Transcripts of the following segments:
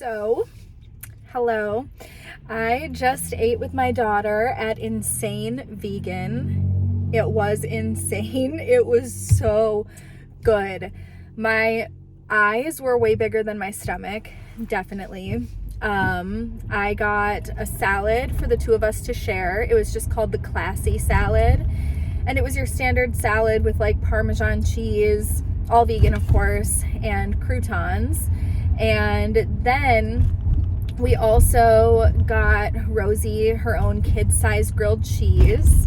So, hello. I just ate with my daughter at Insane Vegan. It was insane. It was so good. My eyes were way bigger than my stomach, definitely. I got a salad for the two of us to share. It was just called the Classy salad. And it was your standard salad with like Parmesan cheese, all vegan of course, and croutons. And then we also got Rosie her own kid-sized grilled cheese,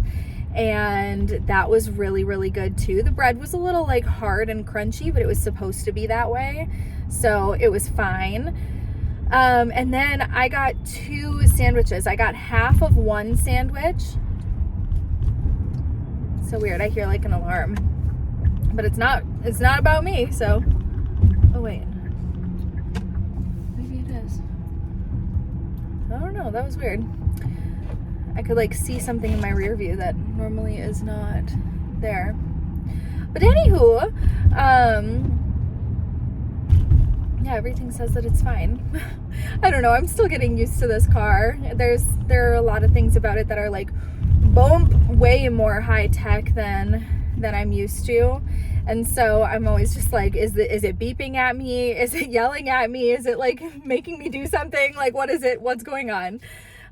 and that was really, really good too. The bread was a little like hard and crunchy, but it was supposed to be that way, so it was fine. And then I got two sandwiches. I got half of one sandwich. So weird, I hear like an alarm, but it's not about me, so. Oh wait, maybe it is. I don't know, that was weird. I could like see something in my rear view that normally is not there. But anywho, yeah, everything says that it's fine. I don't know, I'm still getting used to this car. There are a lot of things about it that are like way more high tech than I'm used to. And so I'm always just like, is it beeping at me? Is it yelling at me? Is it like making me do something? Like, what is it? What's going on?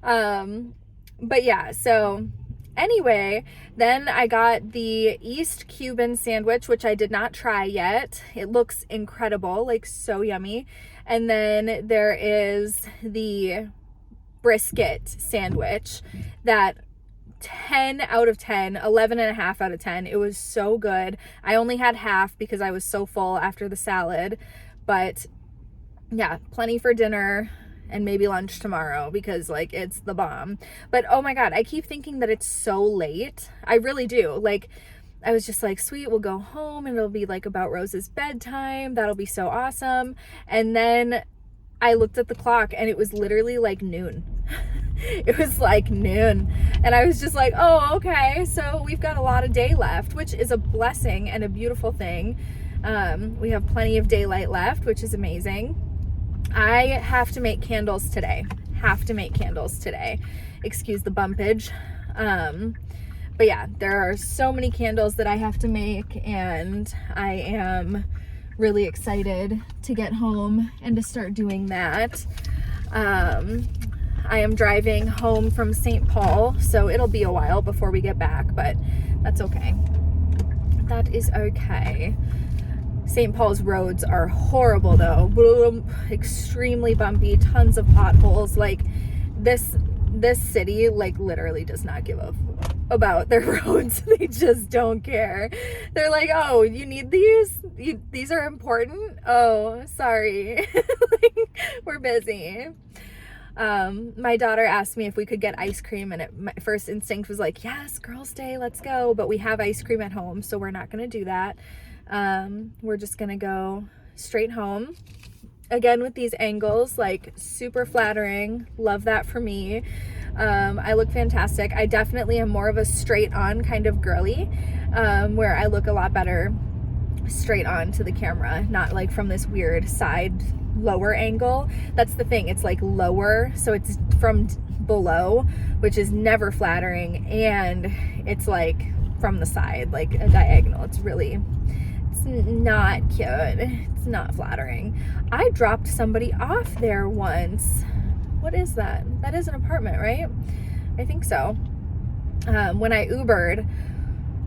But yeah, so anyway, then I got the East Cuban sandwich, which I did not try yet. It looks incredible, like so yummy. And then there is the brisket sandwich that 10 out of 10, 11 and a half out of 10. It was so good. I only had half because I was so full after the salad, but yeah, plenty for dinner and maybe lunch tomorrow because like it's the bomb. But oh my God, I keep thinking that it's so late. I really do. Like, I was just like, sweet, we'll go home and it'll be like about Rose's bedtime. That'll be so awesome. And then I looked at the clock and it was literally like noon. It was like noon. And I was just like, oh, okay. So we've got a lot of day left, which is a blessing and a beautiful thing. We have plenty of daylight left, which is amazing. I have to make candles today. Excuse the bumpage. But yeah, there are so many candles that I have to make, and I am really excited to get home and to start doing that. I am driving home from St. Paul, so it'll be a while before we get back, but that's okay. That is okay. St. Paul's roads are horrible though. Extremely bumpy, tons of potholes. Like this city like literally does not give a about their roads. They just don't care. They're like, oh, you need these? These are important? Oh, sorry. Like, we're busy. My daughter asked me if we could get ice cream, and my first instinct was like, yes, girls' day, let's go. But we have ice cream at home, so we're not going to do that. We're just going to go straight home. Again, with these angles, like super flattering. Love that for me. I look fantastic. I definitely am more of a straight on kind of girly, where I look a lot better straight on to the camera, not like from this weird side lower angle. That's the thing, it's like lower, so it's from below, which is never flattering, and it's like from the side, like a diagonal. It's not cute. It's not flattering. I dropped somebody off there once. What is that? That is an apartment, right? I think so. When I Ubered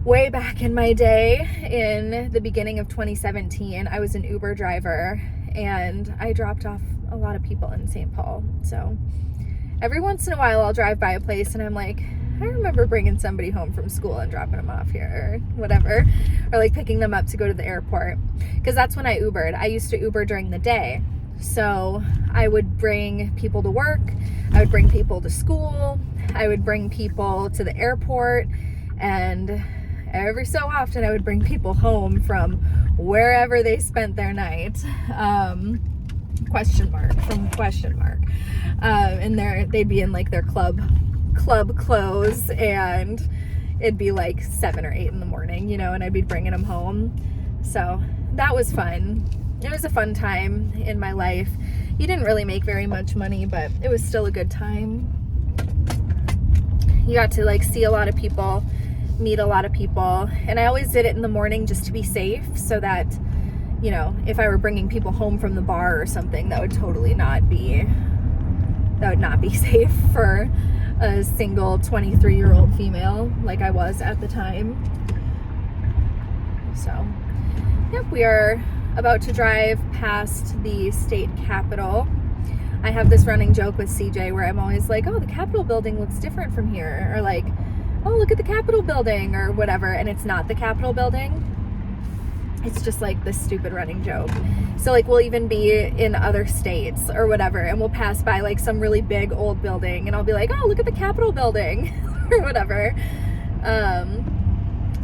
way back in my day, in the beginning of 2017, I was an Uber driver, and I dropped off a lot of people in St. Paul. So every once in a while I'll drive by a place and I'm like, I remember bringing somebody home from school and dropping them off here or whatever, or like picking them up to go to the airport, because that's when I Ubered. I used to Uber during the day, so I would bring people to work, I would bring people to school, I would bring people to the airport, and every so often I would bring people home from wherever they spent their night. Question mark. And they'd be in like their club clothes, and it'd be like 7 or 8 in the morning, and I'd be bringing them home. So that was fun. It was a fun time in my life. You didn't really make very much money, but it was still a good time. You got to like see a lot of people, meet a lot of people, and I always did it in the morning just to be safe, so that, you know, if I were bringing people home from the bar or something, that would not be safe for a single 23-year-old female like I was at the time. So, yep, we are about to drive past the state capitol. I have this running joke with CJ where I'm always like, oh, the Capitol building looks different from here, or like, oh, look at the Capitol building, or whatever, and it's not the Capitol building. It's just like this stupid running joke. So like we'll even be in other states or whatever, and we'll pass by like some really big old building, and I'll be like, oh, look at the Capitol building or whatever.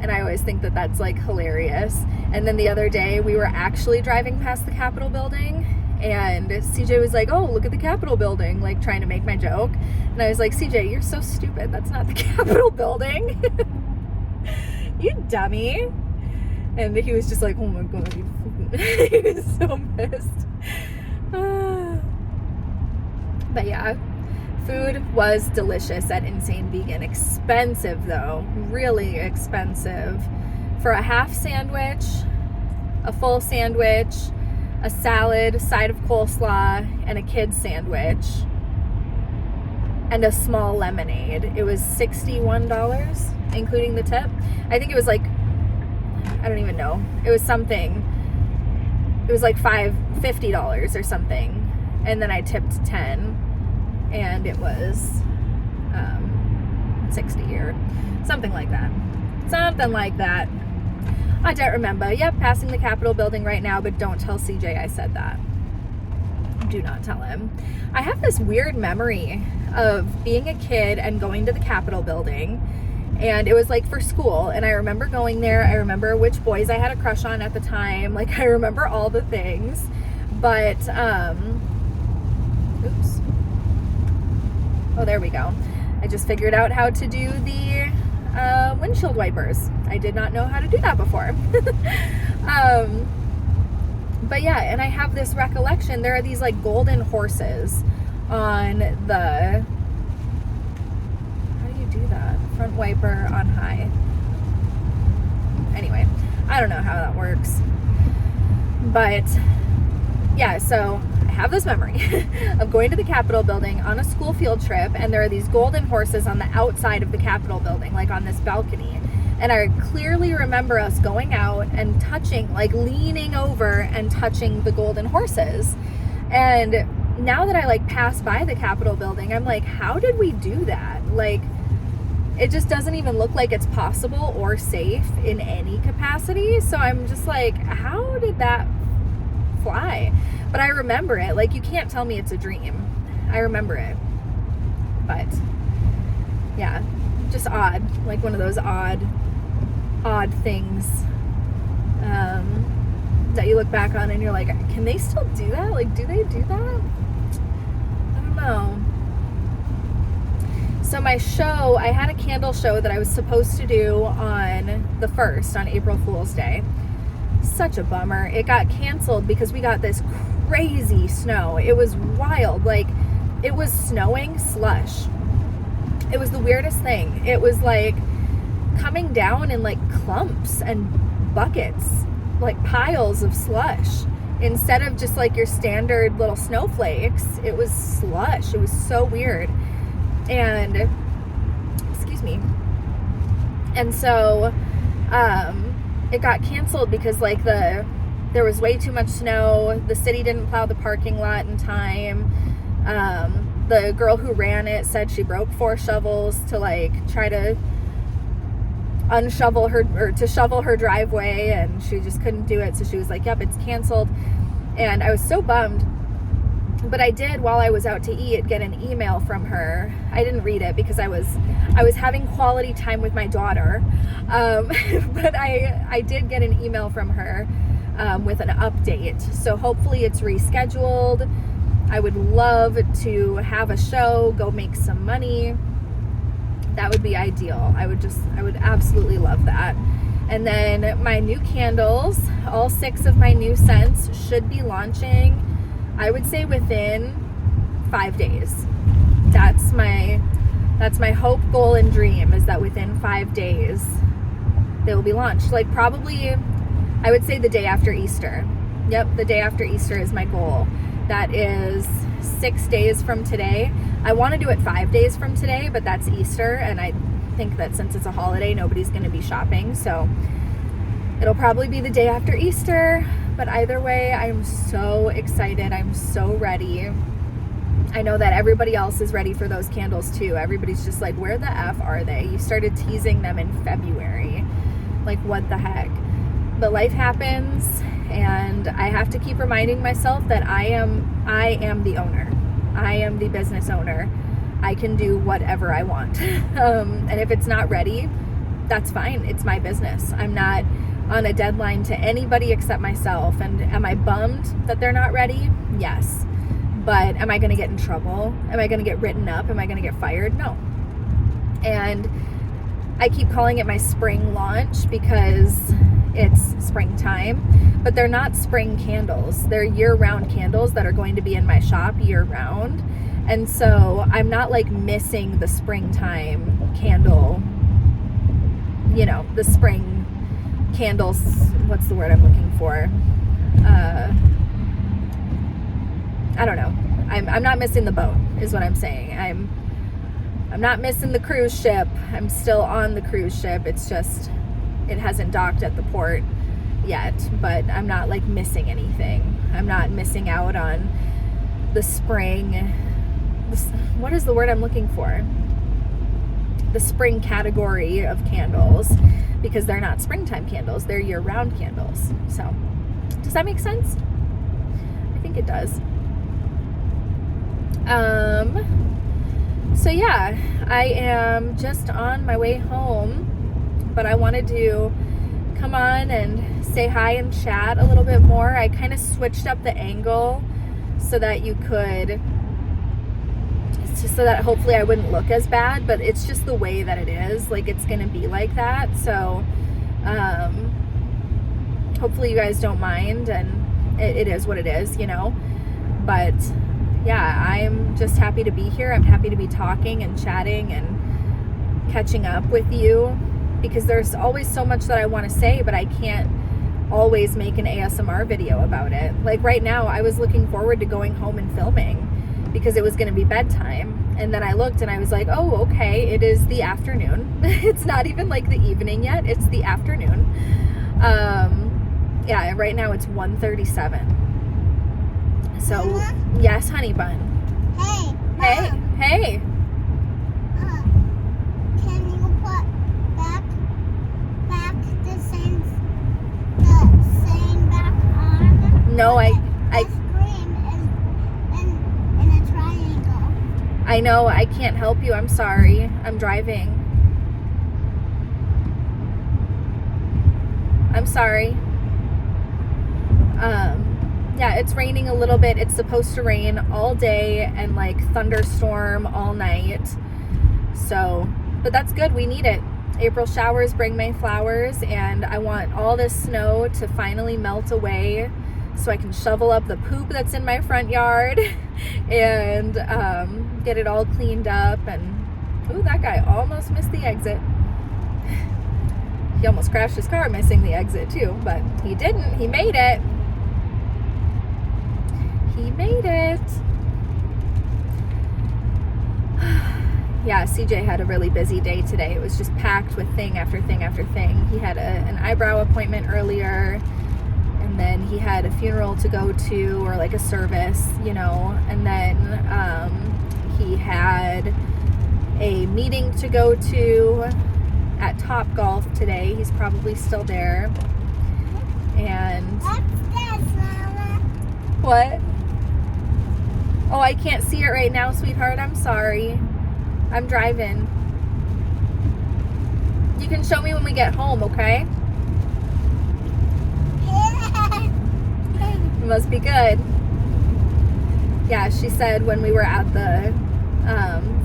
And I always think that that's like hilarious. And then the other day we were actually driving past the Capitol building, and CJ was like, oh, look at the Capitol building, like trying to make my joke. And I was like, CJ, you're so stupid. That's not the Capitol building. You dummy. And he was just like, oh my God. He was so pissed. But yeah, food was delicious at Insane Vegan. Expensive though, really expensive. For a half sandwich, a full sandwich, a salad, a side of coleslaw, and a kid's sandwich, and a small lemonade, it was $61, including the tip. I think it was like, I don't even know. It was something. It was like $50 or something. And then I tipped 10, and it was 60 or something like that. Something like that. I don't remember. Yep, passing the Capitol building right now, but don't tell CJ I said that. Do not tell him. I have this weird memory of being a kid and going to the Capitol building, and it was like for school, and I remember going there. I remember which boys I had a crush on at the time. Like, I remember all the things, but oops. Oh, there we go. I just figured out how to do the windshield wipers. I did not know how to do that before. But yeah, and I have this recollection. There are these like golden horses on the, how do you do that? Front wiper on high. Anyway, I don't know how that works. But yeah, so I have this memory of going to the Capitol building on a school field trip, and there are these golden horses on the outside of the Capitol building, like on this balcony. And I clearly remember us going out and touching, like leaning over and touching the golden horses. And now that I like pass by the Capitol building, I'm like, how did we do that? Like, it just doesn't even look like it's possible or safe in any capacity. So I'm just like, how did that fly? But I remember it. Like, you can't tell me it's a dream. I remember it. But yeah, just odd. Like one of those odd things that you look back on and you're like, can they still do that? Like, do they do that? I don't know. So my show, I had a candle show that I was supposed to do on the 1st, on April Fool's Day. Such a bummer. It got canceled because we got this crazy snow. It was wild. Like, it was snowing slush. It was the weirdest thing. It was like coming down in like clumps and buckets, like piles of slush. Instead of just like your standard little snowflakes, it was slush. It was so weird. And excuse me. And so it got canceled because like there was way too much snow. The city didn't plow the parking lot in time. The girl who ran it said she broke 4 shovels to like try to unshovel her, or to shovel her driveway, and she just couldn't do it. So she was like, yep, it's canceled. And I was so bummed. But I did, while I was out to eat, get an email from her. I didn't read it because I was having quality time with my daughter. But I did get an email from her with an update. So hopefully it's rescheduled. I would love to have a show, go make some money. That would be ideal. I would absolutely love that. And then my new candles, all 6 of my new scents should be launching I would say within 5 days. That's my hope, goal, and dream, is that within 5 days they will be launched. Like probably, I would say the day after Easter. Yep, the day after Easter is my goal. That is 6 days from today. I want to do it 5 days from today, but that's Easter, and I think that since it's a holiday, nobody's going to be shopping, so it'll probably be the day after Easter. But either way, I'm so excited. I'm so ready. I know that everybody else is ready for those candles too. Everybody's just like, where the F are they? You started teasing them in February. Like, what the heck? But life happens, and I have to keep reminding myself that I am the owner. I am the business owner. I can do whatever I want. And if it's not ready, that's fine. It's my business. I'm not on a deadline to anybody except myself. And am I bummed that they're not ready? Yes. But am I going to get in trouble? Am I going to get written up? Am I going to get fired? No. And I keep calling it my spring launch because it's springtime, but they're not spring candles. They're year-round candles that are going to be in my shop year-round. And so I'm not like missing the springtime candle, you know, the spring candles. What's the word I'm looking for? I don't know. I'm not missing the boat is what I'm saying. I'm not missing the cruise ship. I'm still on the cruise ship. It's just, it hasn't docked at the port yet, but I'm not like missing anything. I'm not missing out on the spring. What is the word I'm looking for? The spring category of candles, because they're not springtime candles. They're year-round candles. So, does that make sense? I think it does. So yeah, I am just on my way home, but I wanted to come on and say hi and chat a little bit more. I kind of switched up the angle so that you could, so that hopefully I wouldn't look as bad, but it's just the way that it is. Like, it's going to be like that. So, hopefully you guys don't mind, and it is what it is, you know, but yeah, I'm just happy to be here. I'm happy to be talking and chatting and catching up with you, because there's always so much that I want to say, but I can't always make an ASMR video about it. Like right now, I was looking forward to going home and filming because it was going to be bedtime. And then I looked and I was like, oh, okay, it is the afternoon. It's not even like the evening yet. It's the afternoon. Yeah, right now it's 1:37. So, Mama? Yes, honey bun. Hey. Hey. Can you put back the same back on? No, The screen is in a triangle. I know, I can't help you. I'm sorry. I'm driving. I'm sorry. Yeah, it's raining a little bit. It's supposed to rain all day and like thunderstorm all night. So, but that's good. We need it. April showers bring May flowers, and I want all this snow to finally melt away so I can shovel up the poop that's in my front yard and get it all cleaned up. And ooh, that guy almost missed the exit. He almost crashed his car missing the exit too, but he didn't. He made it. He made it. Yeah, CJ had a really busy day today. It was just packed with thing after thing after thing. He had an eyebrow appointment earlier, and then he had a funeral to go to, or like a service, you know, and then he had a meeting to go to at Top Golf today. He's probably still there. And what? Oh, I can't see it right now, sweetheart. I'm sorry. I'm driving. You can show me when we get home, okay? It must be good. Yeah, she said when we were at the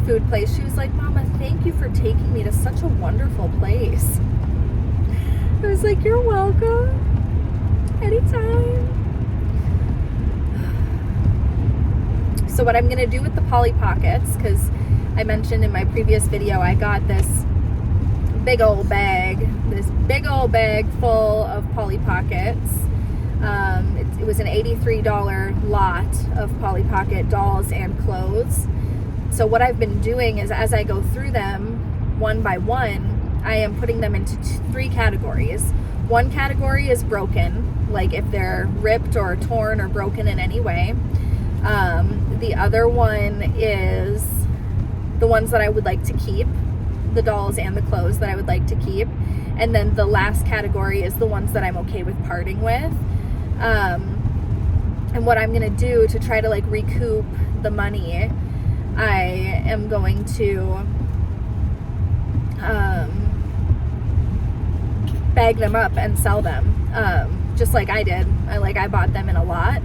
food place, she was like, Mama, thank you for taking me to such a wonderful place. I was like, you're welcome. Anytime. So what I'm going to do with the Polly Pockets, because I mentioned in my previous video, I got this big old bag full of Polly Pockets. It was an $83 lot of Polly Pocket dolls and clothes. So what I've been doing is, as I go through them one by one, I am putting them into 3 categories. One category is broken, like if they're ripped or torn or broken in any way. The other one is the ones that I would like to keep, the dolls and the clothes that I would like to keep. And then the last category is the ones that I'm okay with parting with. And what I'm going to do to try to like recoup the money, I am going to bag them up and sell them, just like I did. I bought them in a lot.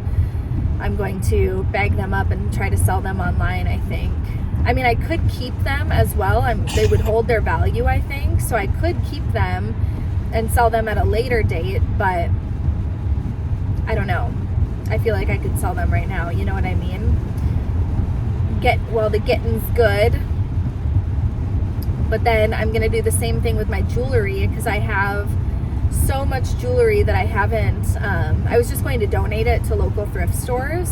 I'm going to bag them up and try to sell them online, I think. I mean, I could keep them as well. They would hold their value, I think. So I could keep them and sell them at a later date, but I don't know. I feel like I could sell them right now. You know what I mean? The getting's good. But then I'm going to do the same thing with my jewelry, because I have so much jewelry that I haven't, I was just going to donate it to local thrift stores,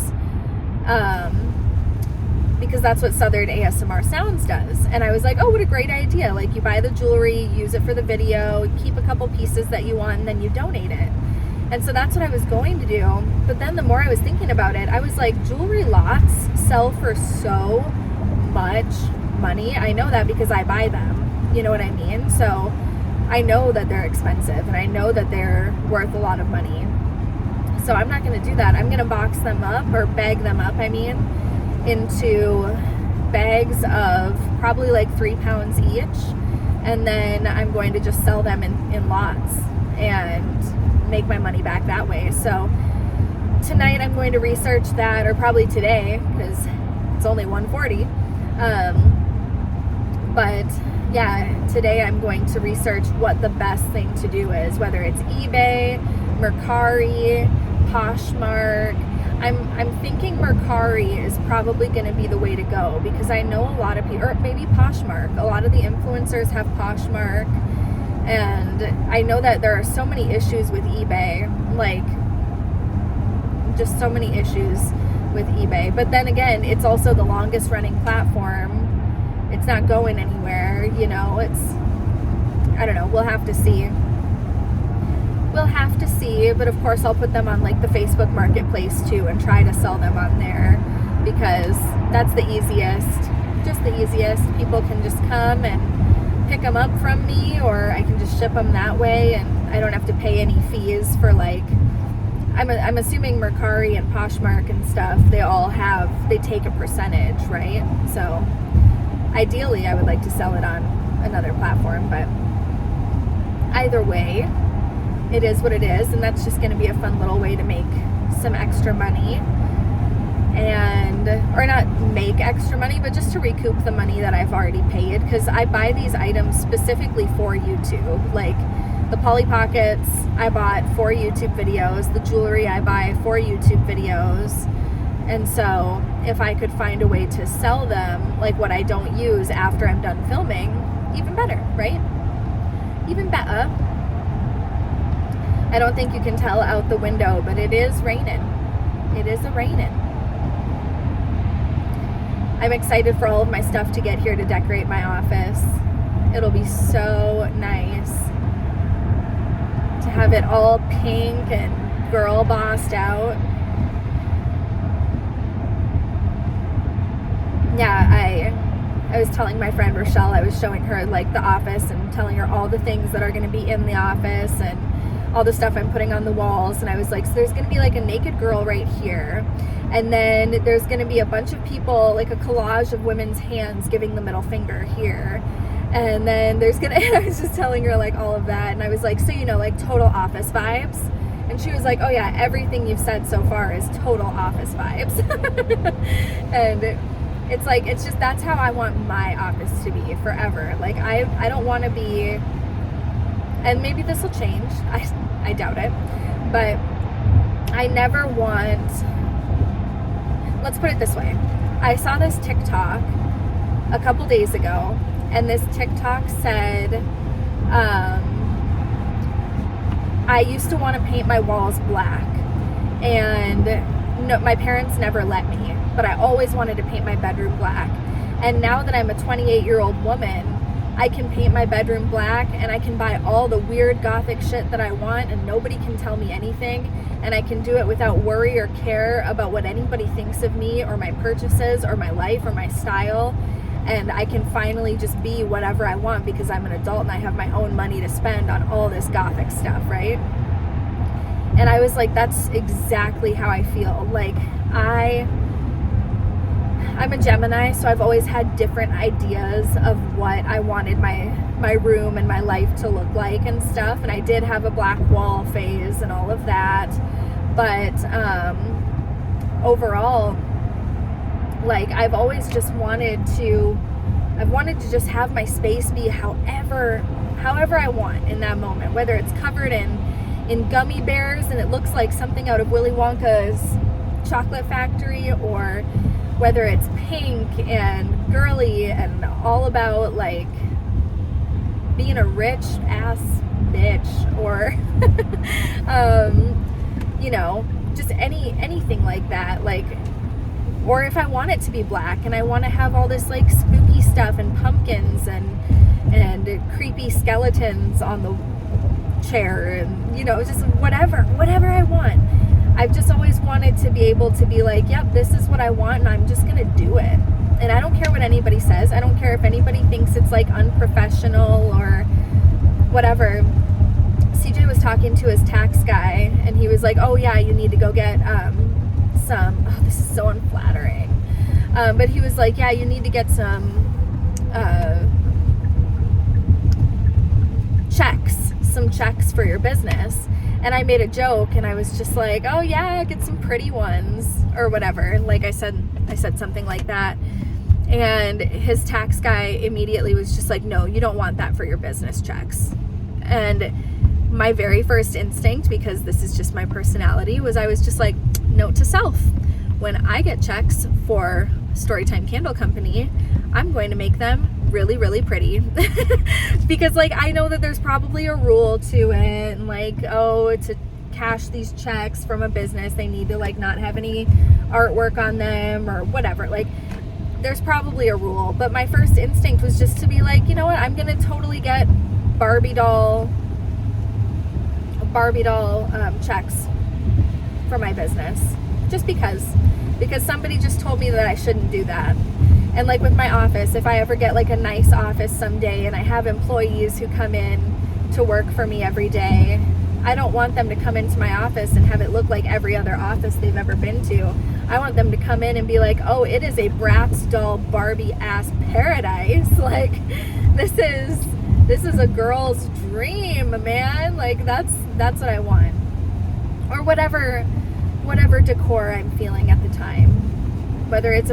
because that's what Southern ASMR Sounds does. And I was like, oh, what a great idea. Like, you buy the jewelry, use it for the video, keep a couple pieces that you want, and then you donate it. And so that's what I was going to do. But then the more I was thinking about it, I was like, jewelry lots sell for so much money. I know that because I buy them. You know what I mean? So I know that they're expensive, and I know that they're worth a lot of money. So I'm not going to do that. I'm going to box them up, or bag them up, into bags of probably like 3 pounds each. And then I'm going to just sell them in lots and make my money back that way. So tonight I'm going to research that, or probably today, because it's only 1:40. But yeah, today I'm going to research what the best thing to do is, whether it's eBay, Mercari, Poshmark. I'm thinking Mercari is probably going to be the way to go, because I know a lot of people, or maybe Poshmark. A lot of the influencers have Poshmark, and I know that there are so many issues with eBay, like just so many issues with eBay. But then again, it's also the longest running platform. It's not going anywhere, you know. I don't know, we'll have to see. But of course I'll put them on like the Facebook marketplace too, and try to sell them on there, because that's the easiest. People can just come and pick them up from me, or I can just ship them that way, and I don't have to pay any fees for, like, I'm assuming Mercari and Poshmark and stuff, they take a percentage, right? So ideally I would like to sell it on another platform, but either way, it is what it is, and that's just going to be a fun little way to make some extra money, or not make extra money, but just to recoup the money that I've already paid, because I buy these items specifically for YouTube. Like the Polly Pockets I bought for YouTube videos, the jewelry I buy for YouTube videos, and so if I could find a way to sell them, like what I don't use, after I'm done filming, even better, right? Even better. I don't think you can tell out the window, but it is raining. It is a-raining. I'm excited for all of my stuff to get here to decorate my office. It'll be so nice to have it all pink and girl bossed out. Yeah, I was telling my friend Rochelle, I was showing her like the office and telling her all the things that are going to be in the office and all the stuff I'm putting on the walls, and I was like, so there's going to be like a naked girl right here, and then there's going to be a bunch of people, like a collage of women's hands giving the middle finger here, and then there's gonna, and I was just telling her like all of that, and I was like, so you know, like total office vibes, and she was like, oh yeah, everything you've said so far is total office vibes. And it's like, it's just, that's how I want my office to be forever. Like I don't want to be, and maybe this will change, I doubt it, but I never want, let's put it this way, I saw this TikTok a couple days ago, and this TikTok said, I used to want to paint my walls black, and no, my parents never let me, but I always wanted to paint my bedroom black. And now that I'm a 28-year-old woman, I can paint my bedroom black, and I can buy all the weird gothic shit that I want, and nobody can tell me anything, and I can do it without worry or care about what anybody thinks of me or my purchases or my life or my style. And I can finally just be whatever I want because I'm an adult and I have my own money to spend on all this gothic stuff, right? And I was like, that's exactly how I feel. Like, I'm a Gemini, so I've always had different ideas of what I wanted my room and my life to look like and stuff. And I did have a black wall phase and all of that. But overall, like, I've always just wanted to just have my space be however I want in that moment, whether it's covered in gummy bears and it looks like something out of Willy Wonka's chocolate factory, or whether it's pink and girly and all about like being a rich ass bitch, or you know, just anything like that. Like, or if I want it to be black and I want to have all this like spooky stuff and pumpkins and creepy skeletons on the chair, and you know, just whatever I want. I've just always wanted to be able to be like, yep, this is what I want, and I'm just gonna do it. And I don't care what anybody says. I don't care if anybody thinks it's like unprofessional or whatever. CJ was talking to his tax guy, and he was like, oh yeah, you need to go get this is so unflattering, but he was like, yeah, you need to get some checks for your business. And I made a joke, and I was just like, oh yeah, get some pretty ones or whatever. Like I said something like that, and his tax guy immediately was just like, no, you don't want that for your business checks. And my very first instinct, because this is just my personality, was I was just like, note to self, when I get checks for Storytime Candle Company, I'm going to make them really, really pretty. Because like, I know that there's probably a rule to it, and like, oh, to cash these checks from a business, they need to like not have any artwork on them or whatever. Like, there's probably a rule, but my first instinct was just to be like, you know what, I'm gonna totally get Barbie doll checks for my business, just because somebody just told me that I shouldn't do that. And like with my office, if I ever get like a nice office someday and I have employees who come in to work for me every day, I don't want them to come into my office and have it look like every other office they've ever been to. I want them to come in and be like, oh, it is a Bratz doll Barbie ass paradise. Like, this is a girl's dream, man. Like, that's what I want. Or whatever decor I'm feeling at the time. Whether it's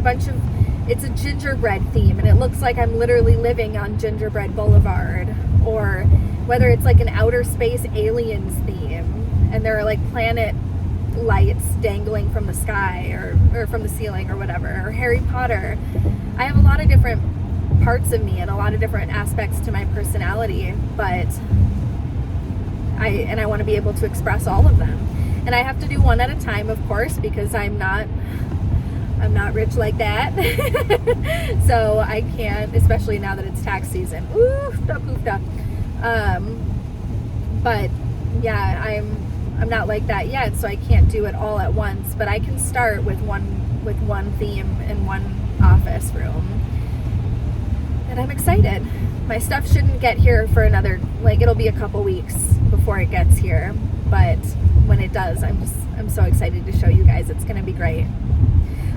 it's a gingerbread theme and it looks like I'm literally living on Gingerbread Boulevard, or whether it's like an outer space aliens theme and there are like planet lights dangling from the sky or from the ceiling or whatever, or Harry Potter. I have a lot of different parts of me and a lot of different aspects to my personality, but I want to be able to express all of them. And I have to do one at a time, of course, because I'm not rich like that. So I can't, especially now that it's tax season. Oofda. But yeah, I'm not like that yet, so I can't do it all at once, but I can start with one theme in one office room. And I'm excited. My stuff shouldn't get here for another, like, it'll be a couple weeks before it gets here, but when it does, I'm so excited to show you guys. It's gonna be great.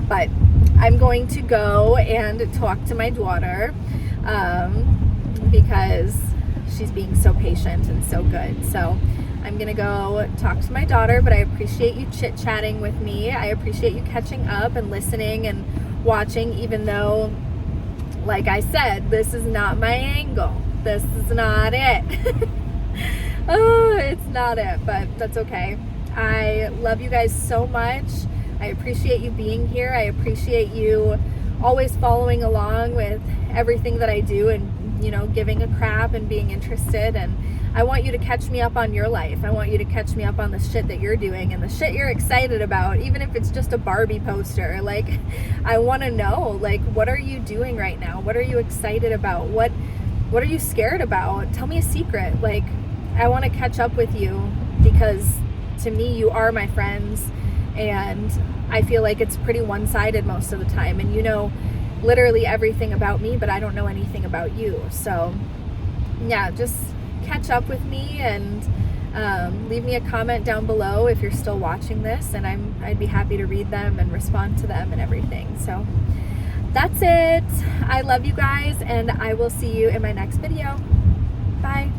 But I'm going to go and talk to my daughter, because she's being so patient and so good. So I'm gonna go talk to my daughter, but I appreciate you chit-chatting with me. I appreciate you catching up and listening and watching, even though, like I said, this is not my angle. This is not it. Oh, it's not it, but that's okay. I love you guys so much. I appreciate you being here. I appreciate you always following along with everything that I do and, you know, giving a crap and being interested. And I want you to catch me up on your life. I want you to catch me up on the shit that you're doing and the shit you're excited about, even if it's just a Barbie poster. Like, I want to know, like, what are you doing right now? What are you excited about? What are you scared about? Tell me a secret. Like, I want to catch up with you because to me, you are my friends, and I feel like it's pretty one-sided most of the time. And you know literally everything about me, but I don't know anything about you. So yeah, just catch up with me and leave me a comment down below if you're still watching this, and I'd be happy to read them and respond to them and everything. So that's it. I love you guys, and I will see you in my next video. Bye.